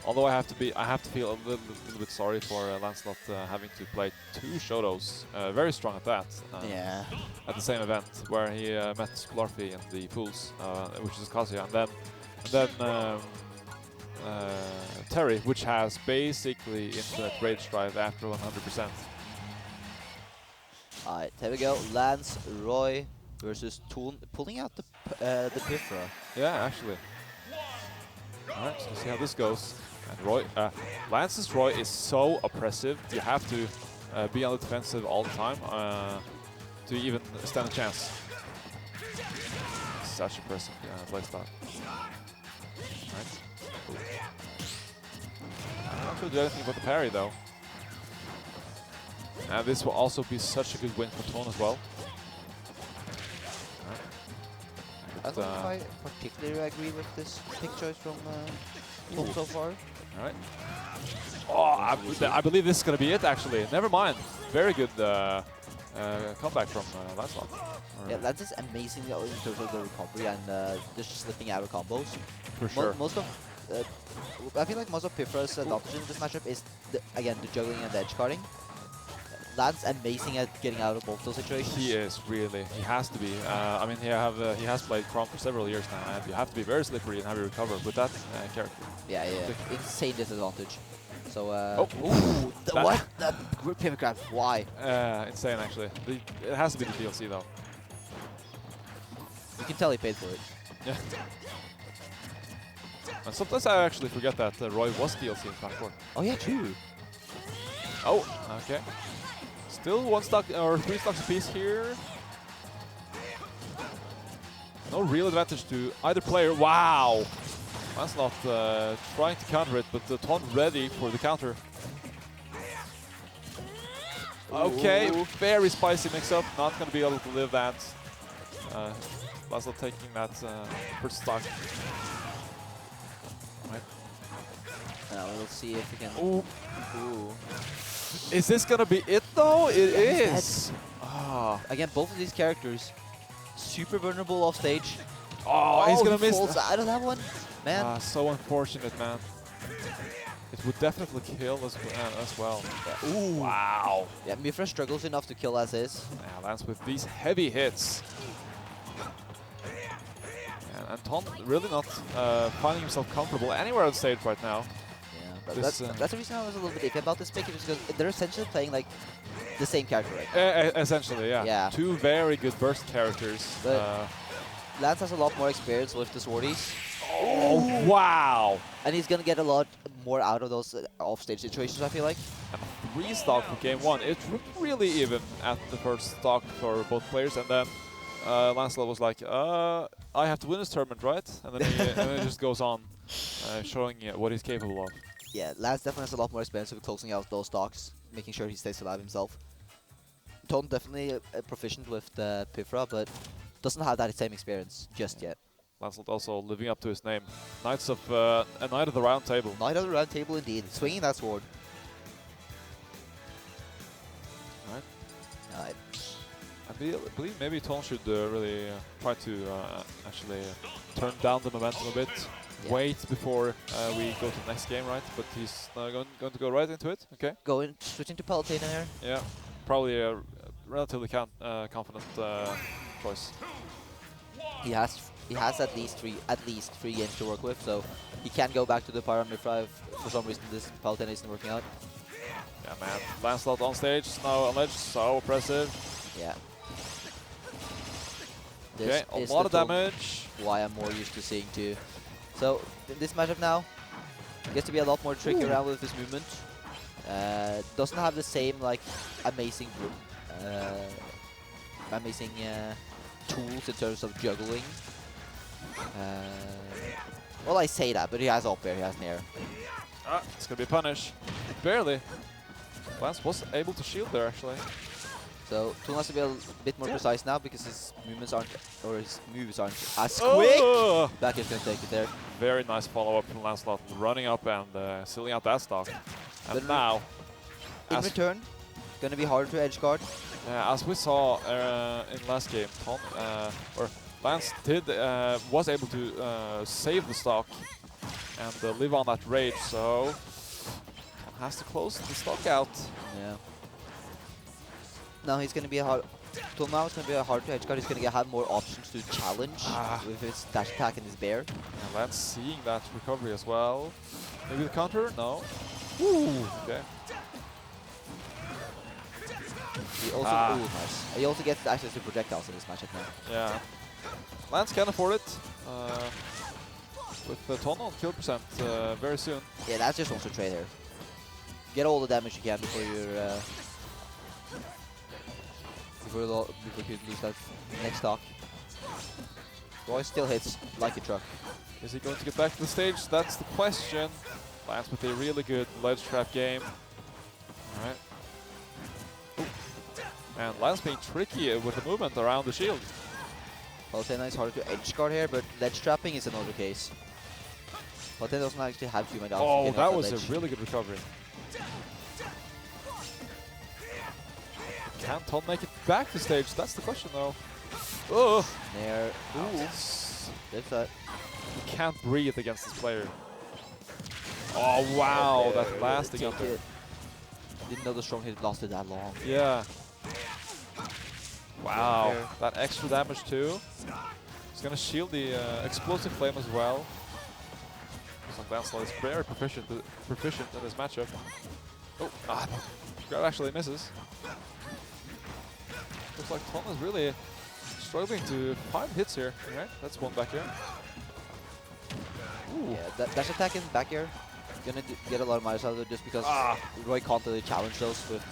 Although I have to feel a little bit sorry for Lancelot having to play 2 Shotos, very strong at that. Yeah. At the same event where he met Skularfi in the Fools, which is Kazuya, and then Terry, which has basically infinite rage drive after 100%. Alright, here we go. Lance, Roy versus Toon, pulling out the Pyra. Yeah, actually. Alright, so let's see how this goes. And Roy, Lance's Roy is so oppressive. You have to be on the defensive all the time to even stand a chance. Such impressive playstyle. Alright. I'm not going to do anything about the parry though. And this will also be such a good win for Tone as well. I don't know if I particularly agree with this pick choice from Tone so far. Alright. Oh, I believe this is going to be it actually. Never mind. Very good comeback from Lancelot. Yeah, Lance is amazing in terms of the recovery and just slipping out of combos. For sure. Most of, I feel like most of Pyra's adoption in this matchup is, again, the juggling and the edge guarding. Lance amazing at getting out of both those situations. He is really. He has to be. I mean, he has played Chrom for several years now, and you have to be very slippery and have you recover with that character. Yeah, insane disadvantage. So, ooh, what? That pivot grab, why? Insane actually. It has to be the DLC though. You can tell he paid for it. Yeah. And sometimes I actually forget that Roy was DLC in Smashborg. Oh yeah, true. Oh, okay. Still 1 stock or 3 stocks apiece here. No real advantage to either player. Wow! Lancelot trying to counter it, but Ton ready for the counter. Okay, very spicy mix-up. Not going to be able to live that. Lancelot taking that first stock. Right. Now we'll see if we can. Ooh. Is this gonna be it though? It is. Again, both of these characters super vulnerable off stage. Oh, he's gonna miss. Falls out of that one, man. So unfortunate, man. It would definitely kill as well. Yeah. Ooh. Wow. Yeah, Mythra struggles enough to kill as is. Yeah, Lance with these heavy hits. And Ton really not finding himself comfortable anywhere on stage right now. That's the reason I was a little bit iffy about this pick, because they're essentially playing like the same character right now. Essentially, yeah. 2 very good burst characters. Lance has a lot more experience with the swordies. Oh, wow! And he's going to get a lot more out of those off-stage situations, I feel like. And 3 stock for game 1. It looked really even at the first stock for both players, and then Lancelot was like, I have to win this tournament, right? And then he just goes on, showing what he's capable of. Yeah, Lance definitely has a lot more experience with closing out those stocks, making sure he stays alive himself. Tone definitely proficient with the Pyra, but doesn't have that same experience just yet. Lancelot also living up to his name. Knights of a Knight of the Round Table. Knight of the Round Table indeed, swinging that sword. Alright. I believe maybe Tone should really try to actually turn down the momentum a bit. Yeah. Wait before we go to the next game, right? But he's going to go right into it. Okay. Switching to Palutena here. Yeah, probably a relatively confident choice. He has at least three games to work with, so he can go back to the Pyra Mythra if for some reason this Palutena isn't working out. Yeah, man. Lancelot on stage, now on ledge, so oppressive. Yeah. Okay, a lot of damage. Why I'm more used to seeing too. So this matchup now gets to be a lot more tricky around with his movement. Doesn't have the same like amazing tools in terms of juggling. Well, I say that, but he has up air, he has nair. It's gonna be a punish. Barely. Lance was able to shield there actually. So Toon has to be a bit more precise now because his movements aren't, or his moves aren't as quick. Back is gonna take it there. Very nice follow-up from Lancelot, running up and sealing out that stock. And but now, in return, gonna be harder to edge guard. As we saw in last game, Lance was able to save the stock and live on that rage, so has to close the stock out. Yeah. Now he's going to be a hard. Till now it's going to be a hard to edge guard. He's going to have more options to challenge with his dash attack and his bear. And Lance seeing that recovery as well. Maybe the counter? No. Ooh. Okay. He also, ooh, nice. He also gets access to projectiles in this matchup now. Yeah. Lance can afford it. With the ton on kill percent very soon. Yeah, that's just also trade here. Get all the damage you can before you're before you lose that next stock. Roy still hits like a truck. Is he going to get back to the stage? That's the question. Lance with a really good ledge trap game. Alright. And Lance being tricky with the movement around the shield. Palutena is harder to edge guard here, but ledge trapping is another case. Palutena doesn't actually have too many options. Oh, that was a really good recovery. Can Tom make it back to stage? That's the question, though. Oh, there. Ooh. There's that. He can't breathe against this player. Oh wow, that lasting up there. Didn't know the strong hit lasted that long. Yeah. Wow, that extra damage too. He's gonna shield the explosive flame as well. Looks like Lancelot is very proficient in this matchup. Oh, grab actually misses. Looks like Tom is really struggling to find hits here. Alright, that's one back here. Ooh. Yeah, dash attack in back here. Gonna get a lot of miles out of it just because Roy can't really challenge those with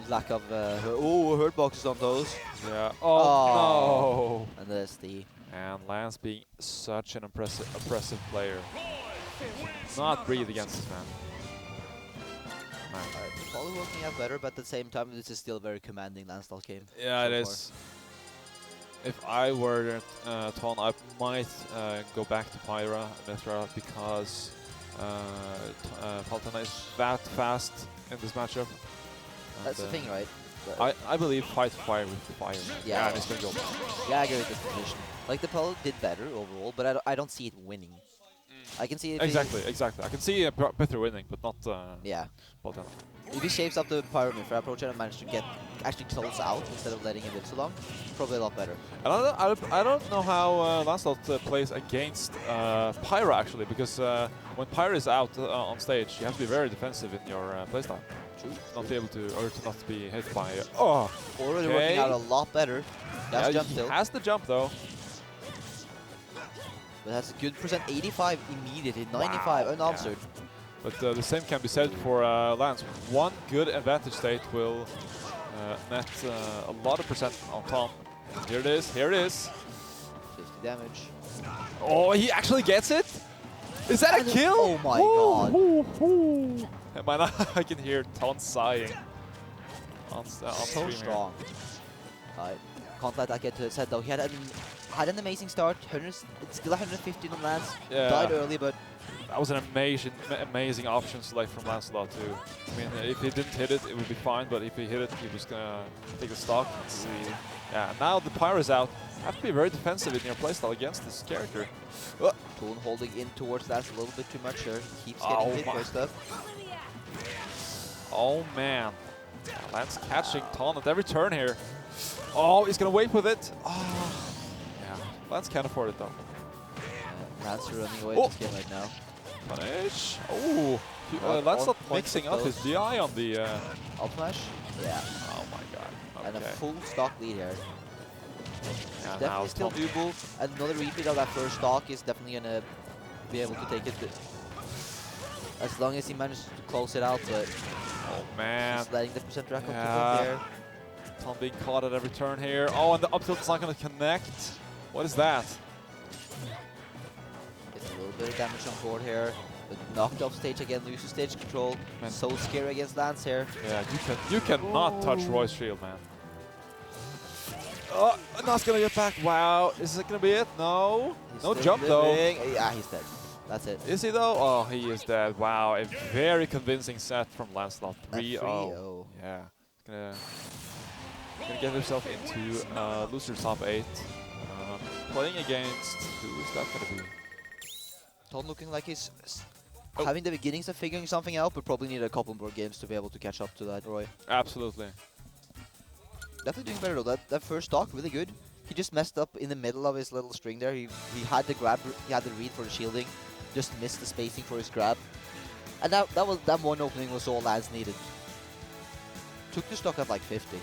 lack of hurt boxes on those. Yeah. Oh, no. And there's the and Lance being such an oppressive player. Not breathe against this man. Probably working out better, but at the same time, this is still a very commanding Lancelot game. Yeah, so it is. If I were Ton, I might go back to Pyra and Mythra because Palutena is that fast in this matchup. That's the thing, right? I believe fight fire with fire. Yeah, and it's gonna go. Yeah, I agree with this position. Like the Palo did better overall, but I don't see it winning. I can see it exactly. I can see Mythra winning, but not yeah. Palutena. If he shapes up the Pyra Mythra approach and manage to get actually close out instead of letting him live so long, probably a lot better. And I don't know how Lancelot plays against Pyra actually, because when Pyra is out on stage, you have to be very defensive in your playstyle. True. Not be able to, or to not be hit by. Oh, already working out a lot better. That's jump he still. has the jump though. But that's a good percent. 85 immediately, 95 unanswered. Yeah. But the same can be said for Lance. One good advantage state will net a lot of percent on Tom. Here it is. Here it is. 50 damage. Oh, he actually gets it. Is that a kill? Oh my god. I can hear Tom sighing. On So stream strong. Can't let that get to his head though. He had an amazing start. Still 115 on Lance. Yeah. Died early, but that was an amazing option select from Lancelot too. I mean, if he didn't hit it, it would be fine. But if he hit it, he was gonna take the stock. Yeah. Now the Pyra's out. Have to be very defensive in your playstyle against this character. Toon holding in towards Lance a little bit too much here. He keeps getting hit by stuff. Oh man. Lance catching Ton at every turn here. Oh, he's gonna wait with it. Oh. Yeah. Lance can't afford it though. Lance running away this game right now. Punish. Oh. Lancelot mixing up his DI on the up smash. Yeah. Oh my god. Okay. And a full stock lead here. Yeah, definitely still doable. Another repeat of that first stock is definitely gonna be able to take it as long as he manages to close it out. But oh man, just letting the percent rack up there. Tom being caught at every turn here. Oh, and the up tilt is not gonna connect. What is that? Gets a little bit of damage on board here. But knocked off stage again, loses stage control. Man. So scary against Lance here. Yeah, you cannot touch Roy's shield, man. Oh, not gonna get back. Wow, is it gonna be it? No. No jump though. Yeah, he's dead. That's it. Is he though? Oh, he is dead. Wow, a very convincing set from Lancelot. 3-0. Yeah. Gonna get himself into loser top 8. Playing against, who is that gonna be? Todd looking like he's Oh. having the beginnings of figuring something out, but probably need a couple more games to be able to catch up to that, Roy. Absolutely. Definitely doing better though. That first stock, really good. He just messed up in the middle of his little string there. He had the grab, he had the read for the shielding, just missed the spacing for his grab. And that one opening was all Lance needed. Took the stock at like 50.